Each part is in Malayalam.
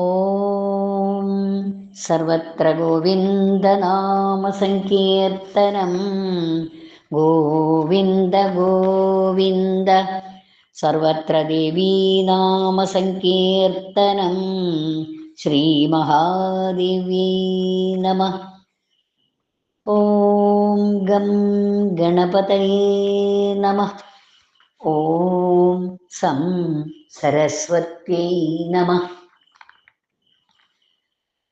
ഓം സർവത്ര ഗോവിന്ദനാമസങ്കീർത്തനം ഗോവിന്ദ ഗോവിന്ദ സർവത്ര ദേവീനാമസങ്കീർത്തനം ശ്രീമഹാദേവ്യൈ നമഃ. ഓം ഗം ഗണപതയേ നമഃ. ഓം സം സരസ്വത്यै നമഃ.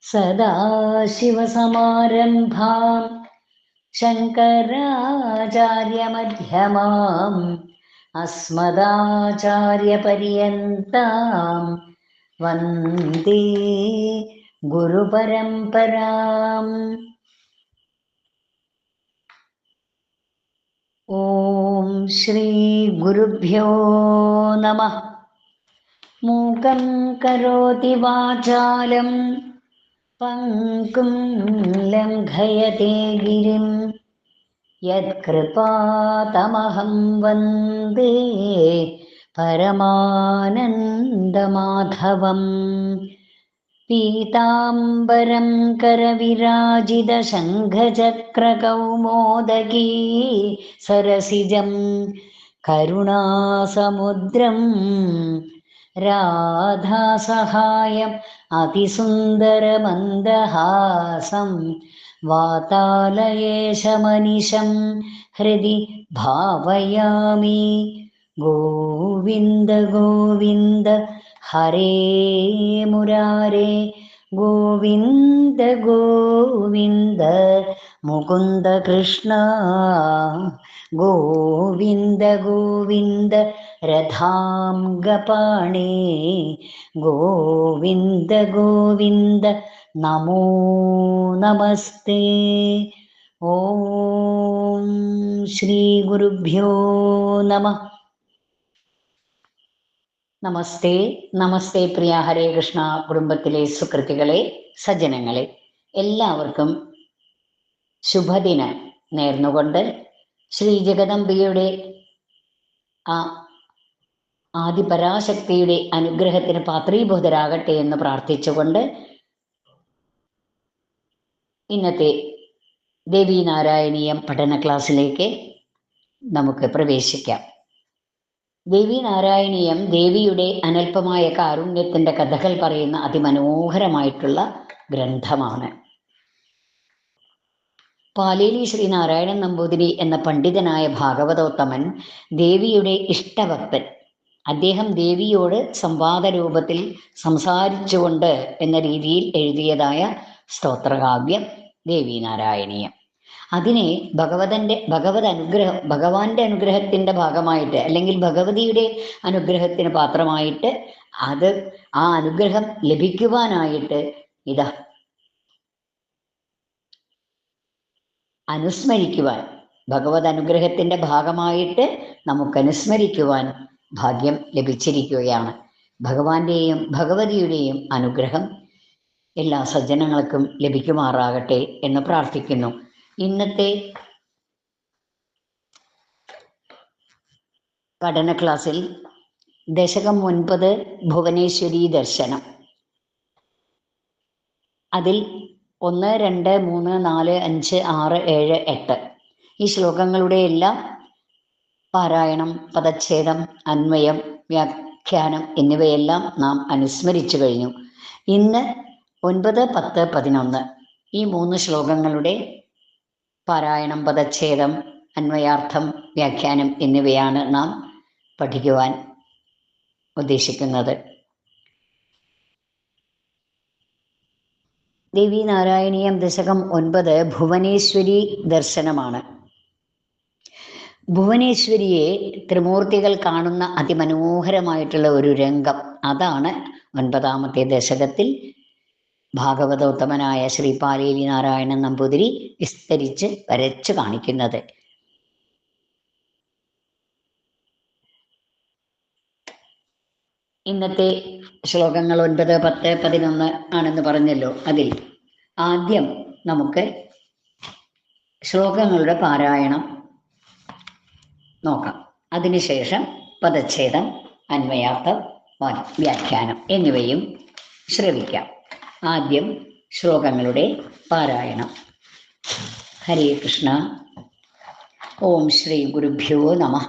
സദാശിവസമാരംഭാം ശങ്കരാചാര്യമധ്യമാം അസ്മദാചാര്യപര്യന്താം വന്ദേ ഗുരുപരമ്പരാം. ഓം ശ്രീ ഗുരുഭ്യോ നമഃ. മൂകം കരോതി വാചാലം പങ്കും ലംഘയത്തെ ഗിരിം യത്കൃപാതമഹം വന്ദേ പരമാനന്ദമാധവം. പീതാംബരം കരവിരാജിതശംഖചക്രകൗമോദഗീ സരസിജം കരുണാസമുദ്രം രാധാസഹായം അതിസുന്ദരമന്ദഹാസം വാതാലയേശമനിശം ഹൃദി ഭാവയാമി. ഗോവിന്ദ ഗോവിന്ദ ഹരേ മുരാരേ ഗോവിന്ദ ഗോവിന്ദ മുകുന്ദ കൃഷ്ണ ഗോവിന്ദ ഗോവിന്ദ രഥാംഗപാണേ ഗോവിന്ദ ഗോവിന്ദ നമോ നമസ്തേ. ഓം ശ്രീ ഗുരുഭ്യോ നമഃ. നമസ്തേ നമസ്തേ പ്രിയ ഹരേ കൃഷ്ണ കുടുംബത്തിലെ സുകൃതികളെ, സജ്ജനങ്ങളെ, എല്ലാവർക്കും ശുഭദിനം നേർന്നുകൊണ്ട് ശ്രീ ജഗദംബികയുടെ ആ ആദിപരാശക്തിയുടെ അനുഗ്രഹത്തിന് പാത്രീഭൂതരാകട്ടെ എന്ന് പ്രാർത്ഥിച്ചുകൊണ്ട് ഇന്നത്തെ ദേവീനാരായണീയം പഠന ക്ലാസ്സിലേക്ക് നമുക്ക് പ്രവേശിക്കാം. ദേവീനാരായണീയം ദേവിയുടെ അനൽപമായ കാരുണ്യത്തിൻ്റെ കഥകൾ പറയുന്ന അതിമനോഹരമായിട്ടുള്ള ഗ്രന്ഥമാണ്. പാലേലി ശ്രീനാരായണൻ നമ്പൂതിരി എന്ന പണ്ഡിതനായ ഭാഗവതോത്തമൻ ദേവിയുടെ ഇഷ്ടഭക്തൻ. അദ്ദേഹം ദേവിയോട് സംവാദ രൂപത്തിൽ സംസാരിച്ചുകൊണ്ട് എന്ന രീതിയിൽ എഴുതിയതായ സ്തോത്രകാവ്യം ദേവീനാരായണീയം. അതിനെ ഭഗവാന്റെ അനുഗ്രഹത്തിന്റെ ഭാഗമായിട്ട്, അല്ലെങ്കിൽ ഭഗവതിയുടെ അനുഗ്രഹത്തിന് പാത്രമായിട്ട്, ആ അനുഗ്രഹം ലഭിക്കുവാനായിട്ട് ഇതാ അനുസ്മരിക്കുവാൻ, ഭഗവത് അനുഗ്രഹത്തിന്റെ ഭാഗമായിട്ട് നമുക്ക് അനുസ്മരിക്കുവാൻ ഭാഗ്യം ലഭിച്ചിരിക്കുകയാണ്. ഭഗവാന്റെയും ഭഗവതിയുടെയും അനുഗ്രഹം എല്ലാ സജ്ജനങ്ങൾക്കും ലഭിക്കുമാറാകട്ടെ എന്ന് പ്രാർത്ഥിക്കുന്നു. ഇന്നത്തെ പഠന ക്ലാസ്സിൽ ദശകം 9 ഭുവനേശ്വരി ദർശനം. അതിൽ 1, 2, 3, 4, 5, 6, 7, 8 ഈ ശ്ലോകങ്ങളുടെ എല്ലാം പാരായണം, പദച്ഛേദം, അന്വയം, വ്യാഖ്യാനം എന്നിവയെല്ലാം നാം അനുസ്മരിച്ചു കഴിഞ്ഞു. ഇന്ന് 9, 10, 11 ഈ 3 ശ്ലോകങ്ങളുടെ പാരായണം, പദച്ഛേദം, അന്വയാർത്ഥം, വ്യാഖ്യാനം എന്നിവയാണ് നാം പഠിക്കുവാൻ ഉദ്ദേശിക്കുന്നത്. ദേവീനാരായണീയം ദശകം 9 ഭുവനേശ്വരി ദർശനമാണ്. ഭുവനേശ്വരിയെ ത്രിമൂർത്തികൾ കാണുന്ന അതിമനോഹരമായിട്ടുള്ള ഒരു രംഗം, അതാണ് 9ാമത്തെ ദശകത്തിൽ ഭാഗവതോത്തമനായ ശ്രീ പാലേലി നാരായണൻ നമ്പൂതിരി വിസ്തരിച്ച് വരച്ചു കാണിക്കുന്നത്. ഇന്നത്തെ ശ്ലോകങ്ങൾ 9, 10, 11 ആണെന്ന് പറഞ്ഞല്ലോ. അതിൽ ആദ്യം നമുക്ക് ശ്ലോകങ്ങളുടെ പാരായണം നോക്കാം. അതിനുശേഷം പദച്ഛേദം, അന്വയാർത്ഥം, വ്യാഖ്യാനം എന്നിവയും ശ്രവിക്കാം. ആദ്യം ശ്ലോകങ്ങളുടെ പാരായണം. ഹരേ കൃഷ്ണ. ഓം ശ്രീ ഗുരുഭ്യോ നമഃ.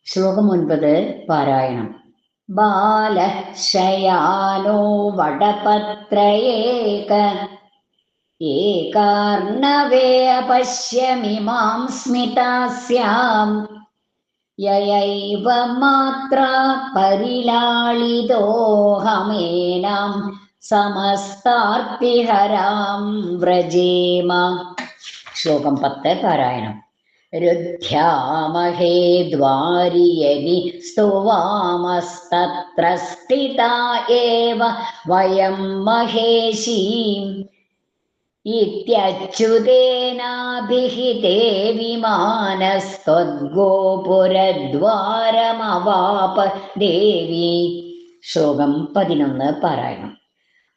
ശ്ലോകം 9 പാരായണം. ബാലഃ ശയാനോ വടപത്രയേക ഏകാർണവേ അപശ്യമിമാം സ്മിതാസ്യാം യയൈവ മാത്രാ പരിലാളിതോഹമേനാം സമസ്താർത്തിഹരാം വ്രജേമ. ശ്ലോകം 10 പാരായണം. രുദ്ധ്യാമഹേ ദ്വാരിയനി സ്തുവാമസ്തത്ര സ്ഥിതാ ഏവ വയം മഹേശീം ഇത്യച്യുതേനാഭിഹിതേ വിമാനസ്ത്വദ്ഗോപുരദ്വാരമവാപ ദേവി. ശ്ലോകം 11 പാരായണം.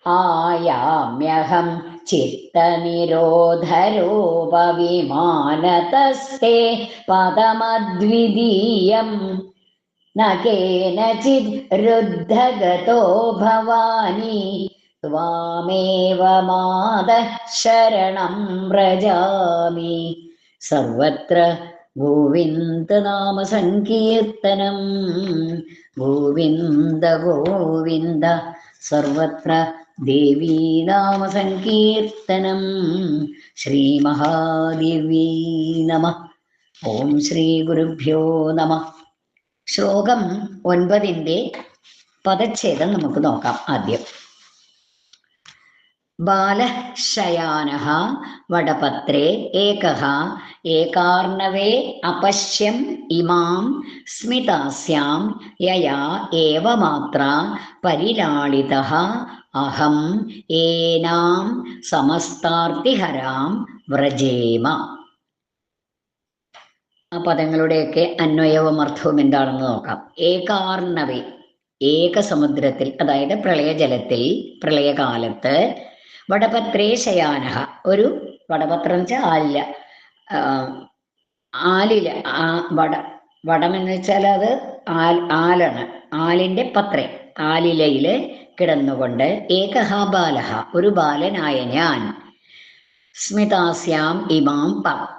ആയാമ്യഹം ചിത്തനിരോധരൂപവിമാനതസ്തേ പദമദ്വിതീയം ന കേനചിത് രുദ്ധഗതോ ഭവാനി ത്വാമേവ മാതഃ ശരണം വ്രജാമി. സർവത്ര ഗോവിന്ദനാമ സങ്കീർത്തനം. ഗോവിന്ദ ഗോവിന്ദ. സർവത്ര ദേവീനാമ സങ്കീർത്തനം. ശ്രീ മഹാദേവീ നമഃ. ഓം ശ്രീ ഗുരുഭ്യോ നമഃ. ശ്ലോകം 9 പദച്ഛേദം നമുക്ക് നോക്കാം. ആദ്യം ബാലഃ ശയാനഃ വടപത്രേ ഏകഃ ഏകാർണവേ അപശ്യം ഇമാം സ്മിതാസ്യാം യയാ ഏവ മാത്രാ പരിലാളിതഃ അഹം ഏനാം സമസ്താർത്തിഹരാം വ്രജേമ. ആ പദങ്ങളുടെയൊക്കെ അന്വയവും അർത്ഥവും എന്താണെന്ന് നോക്കാം. ഏകാർണവേ, ഏക സമുദ്രത്തിൽ, അതായത് പ്രളയജലത്തിൽ, പ്രളയകാലത്ത്, വടപത്രേ ശയാനഃ, ഒരു വടപത്രം വെച്ചാൽ ആലില, ആലില, വടമെന്ന് വെച്ചാൽ അത് ആലാണ്, ആലിന്റെ പത്രേ, ആലിലയില് കിടന്നുകൊണ്ട്, ഏകഹ ബാലഹ, ഒരു ബാലനായ ഞാൻ, സ്മിതാസ്യാം ഇമാം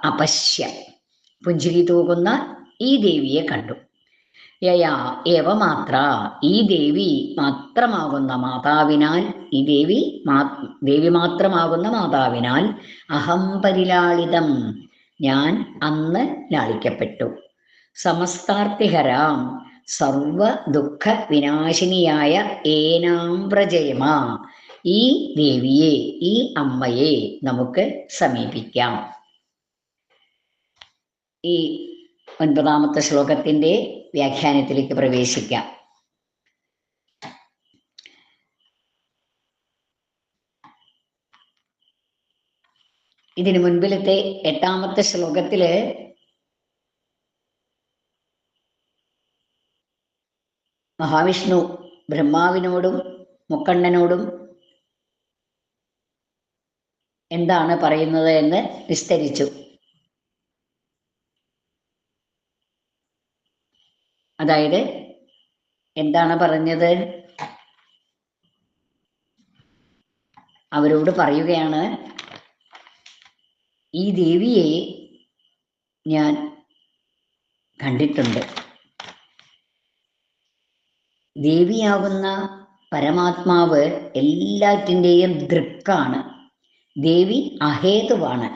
അപശ്യ, പുഞ്ചിരി തൂകുന്ന ഈ ദേവിയെ കണ്ടു. യയാ ഏവ മാത്ര, ഈ ദേവി മാത്രമാകുന്ന മാതാവിനാൽ, ഈ ദേവി മാത്രമാകുന്ന മാതാവിനാൽ, അഹം പരിലാളിതം, ഞാൻ അന്ന് ലാളിക്കപ്പെട്ടു. സമസ്താർത്തിഹരാം, സർവ ദുഃഖ വിനാശിനിയായ ഏനാം വ്രജേമ, ഈ ദേവിയെ, ഈ അമ്മയെ നമുക്ക് സമീപിക്കാം. ഈ 9ാമത്തെ ശ്ലോകത്തിന്റെ വ്യാഖ്യാനത്തിലേക്ക് പ്രവേശിക്കാം. ഇതിനു മുൻപിലത്തെ 8ാമത്തെ ശ്ലോകത്തില് മഹാവിഷ്ണു ബ്രഹ്മാവിനോടും മുക്കണ്ണനോടും എന്താണ് പറയുന്നത് എന്ന് വിസ്തരിച്ചു. അതായത് എന്താണ് പറഞ്ഞത്? അവരോട് പറയുകയാണ്, ഈ ദേവിയെ ഞാൻ കണ്ടിട്ടുണ്ട്. ദേവിയാകുന്ന പരമാത്മാവ് എല്ലാറ്റിൻ്റെയും ദൃക്കാണ്. ദേവി അഹേതുവാണ്,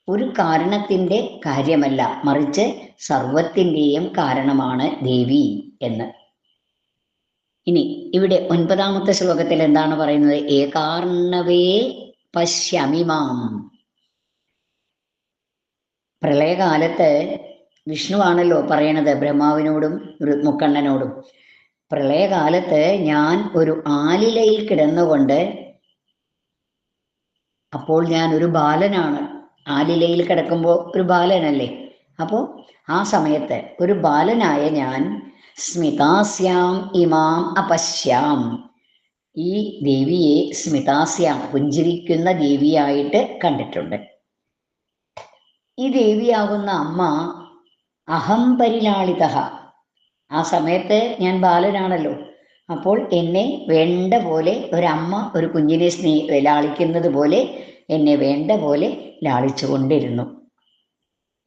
ഒരു കാരണത്തിൻ്റെ കാര്യമല്ല, മറിച്ച് സർവത്തിൻ്റെയും കാരണമാണ് ദേവി എന്ന്. ഇനി ഇവിടെ 9ാമത്തെ ശ്ലോകത്തിൽ എന്താണ് പറയുന്നത്? ഏകാർണവേ പശ്യമിമാം. പ്രളയകാലത്ത് വിഷ്ണുവാണല്ലോ പറയണത് ബ്രഹ്മാവിനോടും മുക്കണ്ണനോടും. പ്രളയകാലത്ത് ഞാൻ ഒരു ആലിലയിൽ കിടന്നുകൊണ്ട്, അപ്പോൾ ഞാൻ ഒരു ബാലനാണ്, ആലിലയിൽ കിടക്കുമ്പോൾ ഒരു ബാലനല്ലേ, അപ്പോൾ ആ സമയത്ത് ഒരു ബാലനായ ഞാൻ സ്മിതാസ്യാം ഇമാം അപശ്യാം, ഈ ദേവിയെ സ്മിതാസ്യാം, പുഞ്ചിരിക്കുന്ന ദേവിയായിട്ട് കണ്ടിട്ടുണ്ട്. ഈ ദേവിയാകുന്ന അമ്മ അഹം പരിലാളിതഃ, ആ സമയത്ത് ഞാൻ ബാലനാണല്ലോ, അപ്പോൾ എന്നെ വേണ്ട പോലെ ഒരമ്മ ഒരു കുഞ്ഞിനെ ലാളിക്കുന്നത് പോലെ എന്നെ വേണ്ട പോലെ ലാളിച്ചു കൊണ്ടിരുന്നു.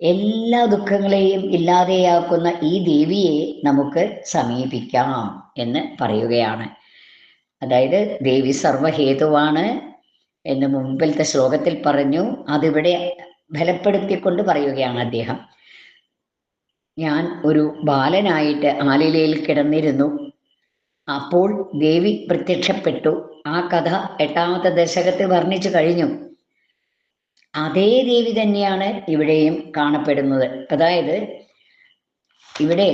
എല്ലാ ദുഃഖങ്ങളെയും ഇല്ലാതെയാക്കുന്ന ഈ ദേവിയെ നമുക്ക് സമീപിക്കാം എന്ന് പറയുകയാണ്. അതായത് ദേവി സർവഹേതുവാണ് എന്ന് മുമ്പിലത്തെ ശ്ലോകത്തിൽ പറഞ്ഞു. അതിവിടെ ബലപ്പെടുത്തിക്കൊണ്ട് പറയുകയാണ് അദ്ദേഹം. ഞാൻ ഒരു ബാലനായിട്ട് ആലിലയിൽ കിടന്നിരുന്നു. അപ്പോൾ ദേവി പ്രത്യക്ഷപ്പെട്ടു. ആ കഥ 8ാമത്തെ ദശകത്തിൽ വർണ്ണിച്ചു കഴിഞ്ഞു. അതേ ദേവി തന്നെയാണ് ഇവിടെയും കാണപ്പെടുന്നത്. അതായത് ഇവിടെ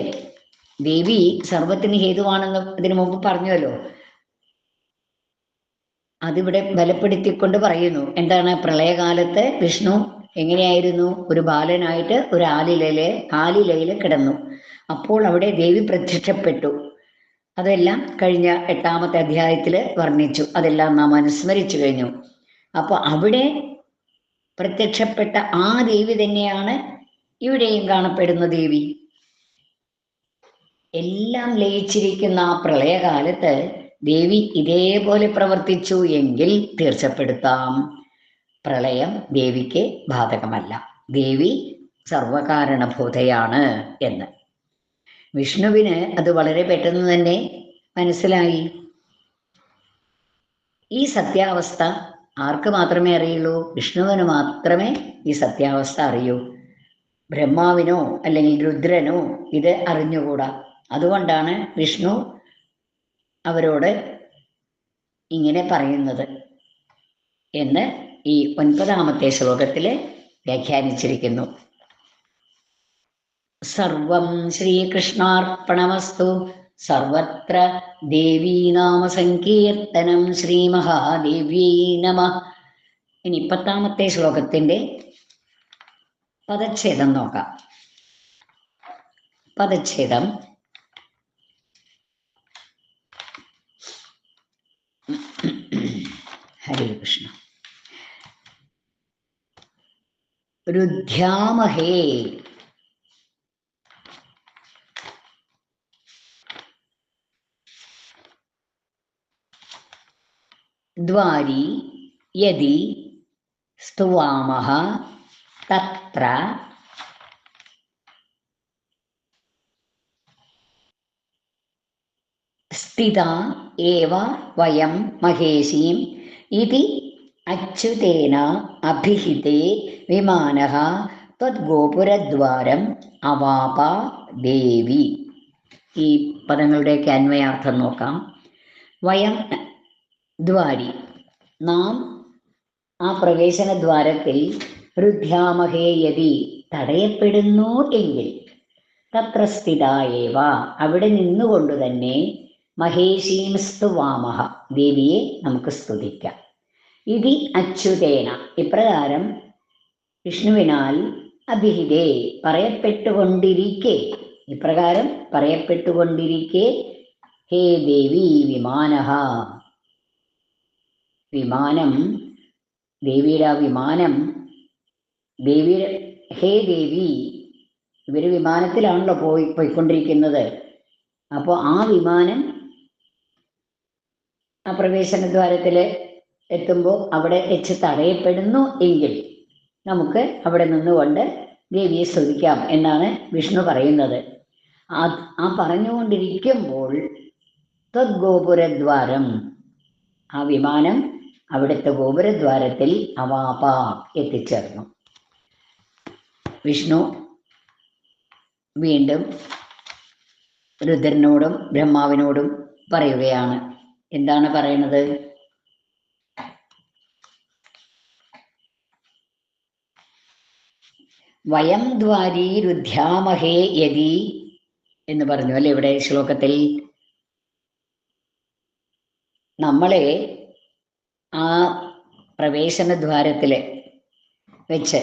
ദേവി സർവത്തിന് ഹേതുവാണെന്ന് ഇതിനു മുമ്പ് പറഞ്ഞല്ലോ. അതിവിടെ ബലപ്പെടുത്തിക്കൊണ്ട് പറയുന്നു. എന്താണ്? പ്രളയകാലത്ത് വിഷ്ണു എങ്ങനെയായിരുന്നു? ഒരു ബാലനായിട്ട് ഒരു ആലിലയിൽ കിടന്നു. അപ്പോൾ അവിടെ ദേവി പ്രത്യക്ഷപ്പെട്ടു. അതെല്ലാം കഴിഞ്ഞ 8ാമത്തെ അധ്യായത്തിൽ വർണ്ണിച്ചു. അതെല്ലാം നാം അനുസ്മരിച്ചു കഴിഞ്ഞു. അപ്പൊ അവിടെ പ്രത്യക്ഷപ്പെട്ട ആ ദേവി തന്നെയാണ് ഇവിടെയും കാണപ്പെടുന്ന ദേവി. എല്ലാം ലയിച്ചിരിക്കുന്ന ആ പ്രളയകാലത്ത് ദേവി ഇതേപോലെ പ്രവർത്തിച്ചു എങ്കിൽ തീർച്ചപ്പെടുത്താം പ്രളയം ദേവിക്ക് ബാധകമല്ല, ദേവി സർവകാരണഭൂതയാണ് എന്ന്. വിഷ്ണുവിന് അത് വളരെ പെട്ടെന്ന് തന്നെ മനസ്സിലായി. ഈ സത്യാവസ്ഥ ആർക്ക് മാത്രമേ അറിയുള്ളൂ? വിഷ്ണുവിന് മാത്രമേ ഈ സത്യാവസ്ഥ അറിയൂ. ബ്രഹ്മാവിനോ അല്ലെങ്കിൽ രുദ്രനോ ഇത് അറിഞ്ഞുകൂടാ. അതുകൊണ്ടാണ് വിഷ്ണു അവരോട് ഇങ്ങനെ പറയുന്നത് എന്ന് ഈ 9ാമത്തെ ശ്ലോകത്തിൽ വ്യാഖ്യാനിച്ചിരിക്കുന്നു. സർവം ശ്രീകൃഷ്ണാർപ്പണമസ്തു. സർവത്ര ദേവീനാമ സങ്കീർത്തനം. ശ്രീ മഹാദേവ്യൈ നമഃ. ഇനി 10ാമത്തെ ശ്ലോകത്തിന്റെ പദച്ഛേദം നോക്കാം. പദച്ഛേദം: ഹരേ കൃഷ്ണ. രുദ്ധ്യാമഹേ ദ്വാരി യദി സ്തുവാമഃ തത്ര സ്ഥിതാ ഏവ വയം മഹേശീം ഇതി അച്യുതേന അഭിഹിതേ വിമാനഃ ത്വദ്ഗോപുരദ്വാരം അവാപ ദേവി. ഈ പദങ്ങളുടെയൊക്കെ അന്വയാർത്ഥം നോക്കാം. വയം ദ്വാരി, നാം ആ പ്രവേശനദ്വാരത്തിൽ രുദ്ധ്യാമഹേ യതി തടയപ്പെടുന്നു എങ്കിൽ തത്ര സ്ഥിതായേവ അവിടെ നിന്നുകൊണ്ട് തന്നെ മഹേശീം സ്തുവാമഹ ദേവിയെ നമുക്ക് സ്തുതിക്കാം. ഇതി അച്യുതേന ഇപ്രകാരം വിഷ്ണുവിനാൽ അഭിഹിതേ പറയപ്പെട്ടുകൊണ്ടിരിക്കെ, ഇപ്രകാരം പറയപ്പെട്ടുകൊണ്ടിരിക്കെ ഹേ ദേവി വിമാനഃ, വിമാനം ദേവിയുടെ വിമാനം, ദേവിയുടെ ഹേ ദേവി, ഇവര് വിമാനത്തിലാണല്ലോ പോയിക്കൊണ്ടിരിക്കുന്നത്. അപ്പോൾ ആ വിമാനം ആ പ്രവേശനദ്വാരത്തിൽ എത്തുമ്പോൾ അവിടെ വെച്ച് തടയപ്പെടുന്നു എങ്കിൽ നമുക്ക് അവിടെ നിന്നുകൊണ്ട് ദേവിയെ സ്തുതിക്കാം എന്നാണ് വിഷ്ണു പറയുന്നത്. ആ പറഞ്ഞുകൊണ്ടിരിക്കുമ്പോൾ ത്വദ്ഗോപുരദ്വാരം, ആ വിമാനം അവിടുത്തെ ഗോപുരദ്വാരത്തിൽ അവാപ എത്തിച്ചേർന്നു. വിഷ്ണു വീണ്ടും രുദ്രനോടും ബ്രഹ്മാവിനോടും പറയുകയാണ്. എന്താണ് പറയുന്നത്? വയം ദ്വാരി രുദ്ധ്യാമഹേ യതി എന്ന് പറഞ്ഞു അല്ലെ ഇവിടെ ശ്ലോകത്തിൽ. നമ്മളെ ആ പ്രവേശനദ്വാരത്തിൽ വെച്ച്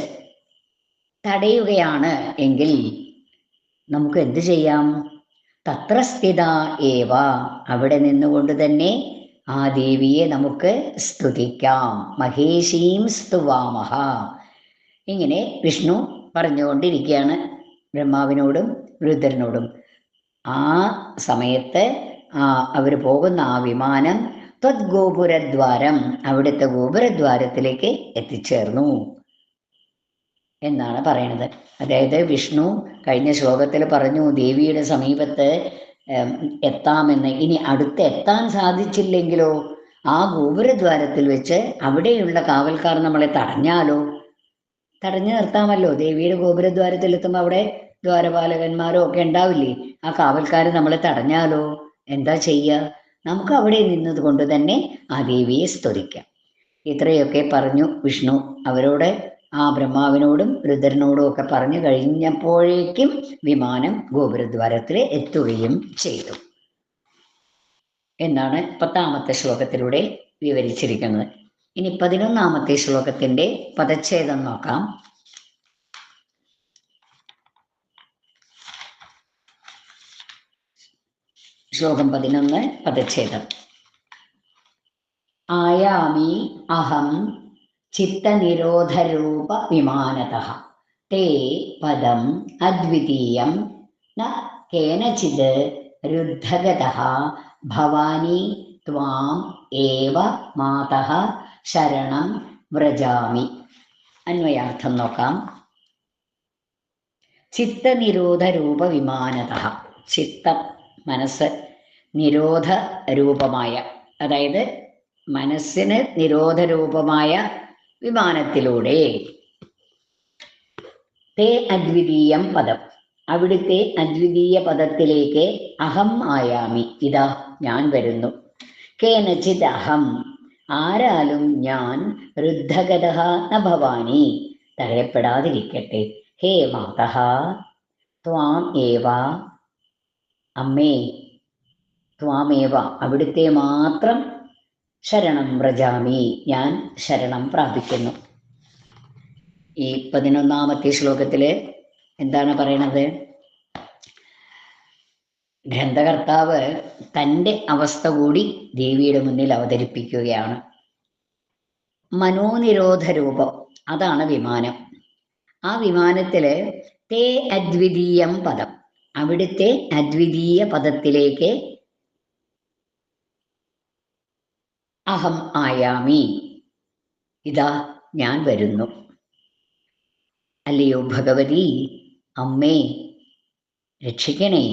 തടയുകയാണ് എങ്കിൽ നമുക്ക് എന്ത് ചെയ്യാം? തത്ര സ്ഥിത ഏവ അവിടെ നിന്നുകൊണ്ട് തന്നെ ആ ദേവിയെ നമുക്ക് സ്തുതിക്കാം. മഹേശീം സ്തുവാമഹ. ഇങ്ങനെ വിഷ്ണു പറഞ്ഞുകൊണ്ടിരിക്കുകയാണ് ബ്രഹ്മാവിനോടും രുദ്രനോടും. ആ സമയത്ത് അവർ പോകുന്ന ആ വിമാനം ത്വദ്ഗോപുരദ്വാരം, അവിടുത്തെ ഗോപുരദ്വാരത്തിലേക്ക് എത്തിച്ചേർന്നു എന്നാണ് പറയുന്നത്. അതായത് വിഷ്ണു കഴിഞ്ഞ ശ്ലോകത്തിൽ പറഞ്ഞു ദേവിയുടെ സമീപത്ത് എത്താമെന്ന്. ഇനി അടുത്ത് എത്താൻ സാധിച്ചില്ലെങ്കിലോ ആ ഗോപുരദ്വാരത്തിൽ വെച്ച് അവിടെയുള്ള കാവൽക്കാർ നമ്മളെ തടഞ്ഞാലോ? തടഞ്ഞു നിർത്താമല്ലോ. ദേവിയുടെ ഗോപുരദ്വാരത്തിൽ എത്തുമ്പോൾ അവിടെ ദ്വാരപാലകന്മാരോ ഒക്കെ ഉണ്ടാവില്ലേ? ആ കാവൽക്കാർ നമ്മളെ തടഞ്ഞാലോ എന്താ ചെയ്യുക? നമുക്ക് അവിടെ നിന്നത് കൊണ്ട് തന്നെ ആ ദേവിയെ സ്തുതിക്കാം. ഇത്രയൊക്കെ പറഞ്ഞു വിഷ്ണു അവരോട്, ആ ബ്രഹ്മാവിനോടും രുദ്രനോടും ഒക്കെ പറഞ്ഞു കഴിഞ്ഞപ്പോഴേക്കും വിമാനം ഗോപുരദ്വാരത്തിൽ എത്തുകയും ചെയ്തു എന്നാണ് 10ാമത്തെ ശ്ലോകത്തിലൂടെ വിവരിച്ചിരിക്കുന്നത്. ഇനി 11ാമത്തെ ശ്ലോകത്തിന്റെ പദച്ഛേദം നോക്കാം. ശ്ലോകം 11 പദച്ഛേദം. ആയാമി അഹം ചിത്തനിരോധരൂപ വിമാനതഃ തേ പദം അദ്വിതീയം ന കേനചിത് രുദ്ധഗതഃ ഭവാനി ത്വാം ഏവ മാതഃ ശരണം വ്രജാമി. അന്വയാർത്ഥം നോക്കാം. ചിത്തനിരോധരൂപ വിമാനതഃ, ചിത്തം മനസ്സ്, നിരോധ രൂപമായ, അതായത് മനസ്സിന് നിരോധരൂപമായ വിമാനത്തിലൂടെ, തേ അദ്വിതീയം പദം, അവിടുത്തെ അദ്വിതീയ പദത്തിലേക്ക് അഹം ആയാമി, ഇതാ ഞാൻ വരുന്നു. കേനചിത് അഹം, ആരാലും ഞാൻ, രുദ്ധഗതഃ ന ഭവാനി, തടയപ്പെടാതിരിക്കട്ടെ. ഹേ മാതഃ ത്വാം ഏവ, അമ്മേ, ത്വാമേവ, അവിടുത്തെ മാത്രം, ശരണം വ്രജാമി, ഞാൻ ശരണം പ്രാപിക്കുന്നു. ഈ 11ാമത്തെ ശ്ലോകത്തില് എന്താണ് പറയണത്? ഗ്രന്ഥകർത്താവ് തൻ്റെ അവസ്ഥ കൂടി ദേവിയുടെ മുന്നിൽ അവതരിപ്പിക്കുകയാണ്. മനോനിരോധ രൂപം, അതാണ് വിമാനം. ആ വിമാനത്തില് തേ അദ്വിതീയം പദം, അവിടുത്തെ അദ്വിതീയ പദത്തിലേക്ക് അഹം ആയാമി, ഇതാ ഞാൻ വരുന്നു. അല്ലയോ ഭഗവതി, അമ്മേ, രക്ഷിക്കണേ.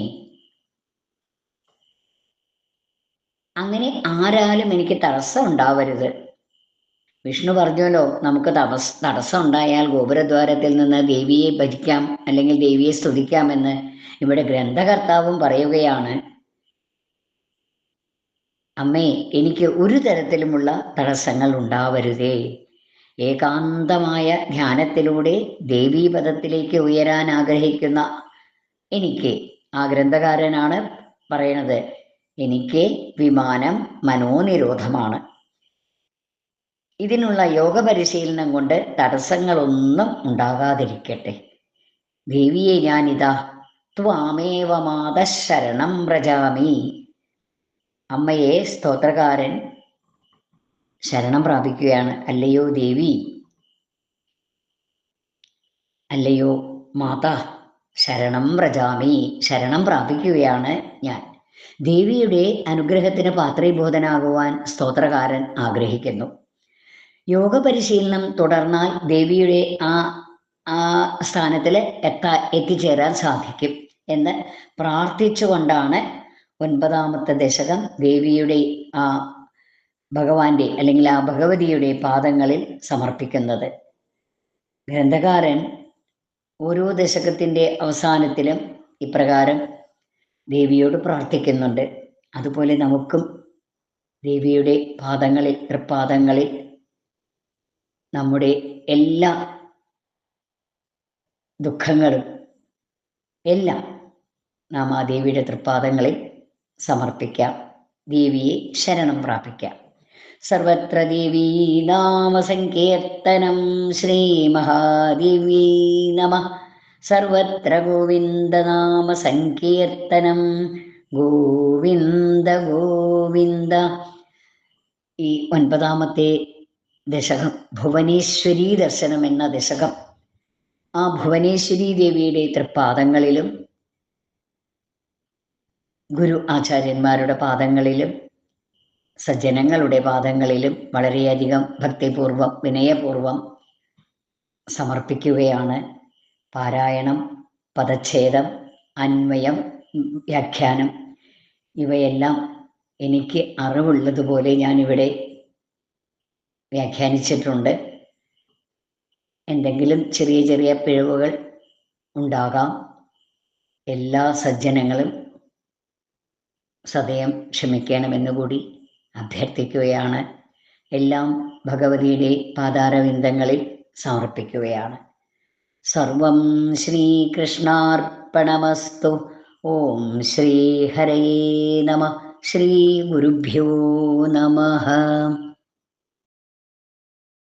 അങ്ങനെ ആരാലും എനിക്ക് തടസ്സം ഉണ്ടാവരുത്. വിഷ്ണു പറഞ്ഞല്ലോ നമുക്ക് തടസ്സം ഉണ്ടായാൽ ഗോപുരദ്വാരത്തിൽ നിന്ന് ദേവിയെ ഭജിക്കാം അല്ലെങ്കിൽ ദേവിയെ സ്തുതിക്കാമെന്ന്. ഇവിടെ ഗ്രന്ഥകർത്താവും പറയുകയാണ്, അമ്മേ, എനിക്ക് ഒരു തരത്തിലുമുള്ള തടസ്സങ്ങൾ ഉണ്ടാവരുതേ. ഏകാന്തമായ ധ്യാനത്തിലൂടെ ദേവീപദത്തിലേക്ക് ഉയരാൻ ആഗ്രഹിക്കുന്ന എനിക്ക്, ആ ഗ്രന്ഥകാരനാണ് പറയണത്, എനിക്ക് വിമാനം മനോനിരോധമാണ്. ഇതിനുള്ള യോഗ പരിശീലനം കൊണ്ട് തടസ്സങ്ങളൊന്നും ഉണ്ടാകാതിരിക്കട്ടെ. ദേവിയെ ഞാനിതാ ത്വാമേവ മാത ശരണം വ്രജാമി, അമ്മയെ സ്തോത്രകാരൻ ശരണം പ്രാപിക്കുകയാണ്. അല്ലയോ ദേവി, അല്ലയോ മാതാ, ശരണം വ്രജാമി, ശരണം പ്രാപിക്കുകയാണ് ഞാൻ. ദേവിയുടെ അനുഗ്രഹത്തിന് പാത്രീഭൂതനാകുവാൻ സ്തോത്രകാരൻ ആഗ്രഹിക്കുന്നു. യോഗ പരിശീലനം തുടർന്നാൽ ദേവിയുടെ ആ സ്ഥാനത്തിൽ എത്തിച്ചേരാൻ സാധിക്കും എന്ന് പ്രാർത്ഥിച്ചുകൊണ്ടാണ് 9ാമത്തെ ദശകം ദേവിയുടെ ആ ഭഗവാന്റെ അല്ലെങ്കിൽ ആ ഭഗവതിയുടെ പാദങ്ങളിൽ സമർപ്പിക്കുന്നത്. ഗ്രന്ഥകാരൻ ഓരോ ദശകത്തിൻ്റെ അവസാനത്തിലും ഇപ്രകാരം ദേവിയോട് പ്രാർത്ഥിക്കുന്നുണ്ട്. അതുപോലെ നമുക്കും ദേവിയുടെ പാദങ്ങളിൽ, തൃപ്പാദങ്ങളിൽ നമ്മുടെ എല്ലാ ദുഃഖങ്ങളും എല്ലാം നാം ആ ദേവിയുടെ തൃപ്പാദങ്ങളിൽ സമർപ്പിക്കാം. ദേവിയെ ശരണം പ്രാപിക്കാം. സർവത്ര ദേവീ നാമ സങ്കീർത്തനം, ശ്രീ മഹാദേവീ നമഃ. സർവത്ര ഗോവിന്ദ നാമ സങ്കീർത്തനം, ഗോവിന്ദ ഗോവിന്ദ. ഈ 9ാമത്തെ ദശകം ഭുവനേശ്വരീ ദർശനം എന്ന ദശകം ആ ഭുവനേശ്വരി ദേവിയുടെ തൃപ്പാദങ്ങളിലും ഗുരു ആചാര്യന്മാരുടെ പാദങ്ങളിലും സജ്ജനങ്ങളുടെ പാദങ്ങളിലും വളരെയധികം ഭക്തിപൂർവം വിനയപൂർവം സമർപ്പിക്കുകയാണ്. പാരായണം, പദച്ഛേദം, അന്വയം, വ്യാഖ്യാനം ഇവയെല്ലാം എനിക്ക് അറിവുള്ളതുപോലെ ഞാനിവിടെ വ്യാഖ്യാനിച്ചിട്ടുണ്ട്. എന്തെങ്കിലും ചെറിയ ചെറിയ പിഴവുകൾ ഉണ്ടാകാം. എല്ലാ സജ്ജനങ്ങളും സദയം ക്ഷമിക്കണമെന്നുകൂടി അഭ്യർത്ഥിക്കുകയാണ്. എല്ലാം ഭഗവതിയുടെ പാതാരവിന്ദങ്ങളിൽ സമർപ്പിക്കുകയാണ്. സർവം ശ്രീകൃഷ്ണാർപ്പണമസ്തു. ഓം ശ്രീ ഹരയേ നമഃ. ശ്രീ ഗുരുഭ്യോ നമഃ.